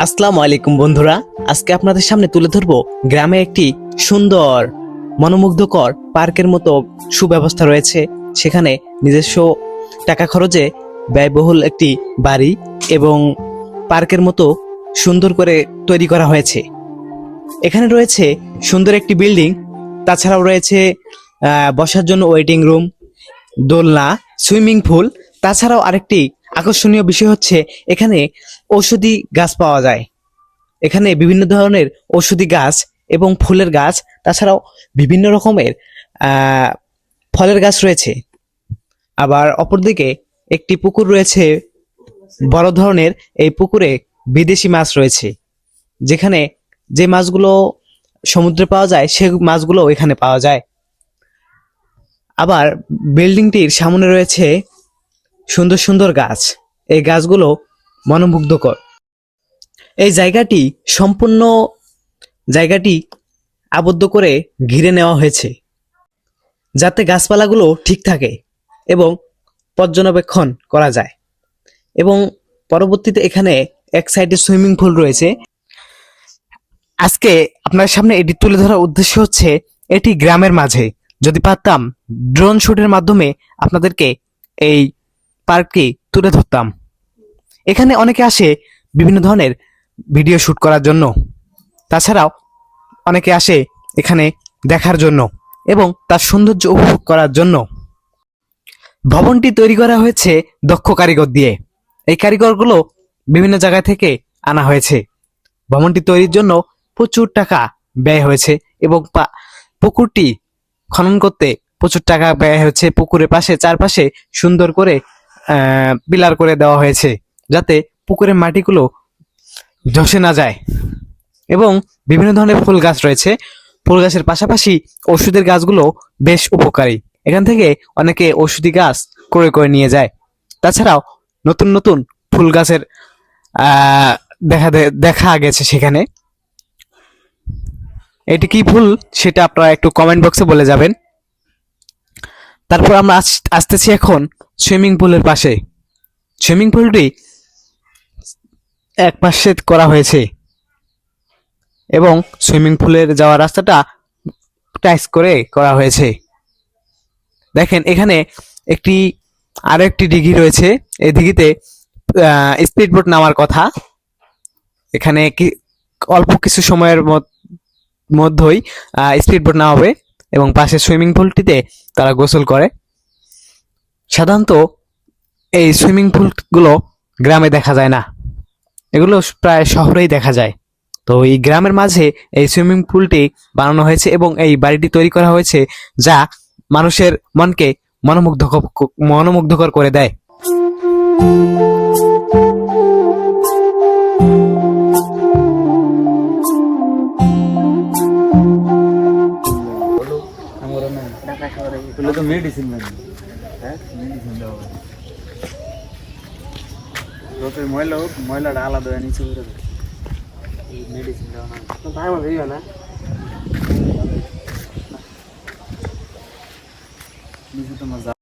আসসালামু আলাইকুম বন্ধুরা, আজকে আপনাদের সামনে তুলে ধরবো গ্রামে একটি সুন্দর মনোমুগ্ধকর পার্কের মতো সুব্যবস্থা রয়েছে। সেখানে নিজস্ব টাকা খরচে ব্যয়বহুল একটি বাড়ি এবং পার্কের মতো সুন্দর করে তৈরি করা হয়েছে। এখানে রয়েছে সুন্দর একটি বিল্ডিং, তাছাড়াও রয়েছে বসার জন্য ওয়েটিং রুম, দোলনা, সুইমিং পুল। তাছাড়াও আরেকটি আকর্ষণীয় বিষয় হচ্ছে এখানে ঔষধি গাছ পাওয়া যায়। এখানে বিভিন্ন ধরনের ঔষধি গাছ এবং ফুলের গাছ, তাছাড়াও বিভিন্ন রকমের ফলের গাছ রয়েছে। আবার অপরদিকে একটি পুকুর রয়েছে বড় ধরনের। এই পুকুরে বিদেশি মাছ রয়েছে, যেখানে যে মাছগুলো সমুদ্রে পাওয়া যায় সে মাছগুলো এখানে পাওয়া যায়। আবার বিল্ডিংটির সামনে রয়েছে সুন্দর সুন্দর গাছ। এই গাছগুলো মনোমুগ্ধকর। এই জায়গাটি আবদ্ধ করে ঘিরে নেওয়া হয়েছে, যাতে গাছপালাগুলো ঠিক থাকে এবং পর্যবেক্ষণ করা যায়। এবং পরবর্তীতে এখানে এক সাইডে সুইমিং পুল রয়েছে। আজকে আপনার সামনে এটি তুলে ধরার উদ্দেশ্য হচ্ছে, এটি গ্রামের মাঝে। যদি পারতাম ড্রোন শুটের মাধ্যমে আপনাদেরকে এই পার্কটি তুলে ধরতাম। এখানে অনেকে আসে বিভিন্ন ধরনের ভিডিও শুট করার জন্য, তাছাড়াও অনেকে আসে এখানে দেখার জন্য এবং তার সৌন্দর্য উপভোগ করার জন্য। ভবনটি তৈরি করা হয়েছে দক্ষ কারিগর দিয়ে। এই কারিগরগুলো বিভিন্ন জায়গা থেকে আনা হয়েছে। ভবনটি তৈরির জন্য প্রচুর টাকা ব্যয় হয়েছে এবং পুকুরটি খনন করতে প্রচুর টাকা ব্যয় হয়েছে। পুকুরের পাশে চারপাশে সুন্দর করে পিলার করে দেওয়া হয়েছে, যাতে পুকুরের মাটিগুলো ধসে না যায়। এবং বিভিন্ন ধরনের ফুল গাছ রয়েছে। ফুল গাছের পাশাপাশি ওষুধের গাছগুলো বেশ উপকারী। এখান থেকে অনেকে ওষুধি গাছ ক্রয় করে নিয়ে যায়। তাছাড়াও নতুন নতুন ফুল গাছের দেখা গেছে সেখানে। এটি কি ফুল সেটা আপনারা একটু কমেন্ট বক্সে বলে যাবেন। তারপর আমরা আসতেছি এখন সুইমিং পুলের পাশে। সুইমিং পুলটি এক পাশে করা হয়েছে এবং সুইমিং পুলের যাওয়ার রাস্তাটা টাইস করে করা হয়েছে। দেখেন এখানে আরো একটি দিঘি রয়েছে। এই দিঘিতে স্পিড বোট নামার কথা। এখানে অল্প কিছু সময়ের মধ্যেই স্পিড বোট নামাবে এবং পাশে সুইমিং পুলটিতে তারা গোসল করে। সাধারণত এই সুইমিং পুলগুলো গ্রামে দেখা যায় না, এগুলো প্রায় শহরেই দেখা যায়। তো এই গ্রামের মাঝে এই সুইমিং পুলটি বানানো হয়েছে এবং এই বাড়িটি তৈরি করা হয়েছে, যা মানুষের মনকে মনোমুগ্ধকর করে দেয়। মেডিসিন ময়লাটা আলাদা নিচে মেডিসিন দেওয়া না নিচে তো মজা।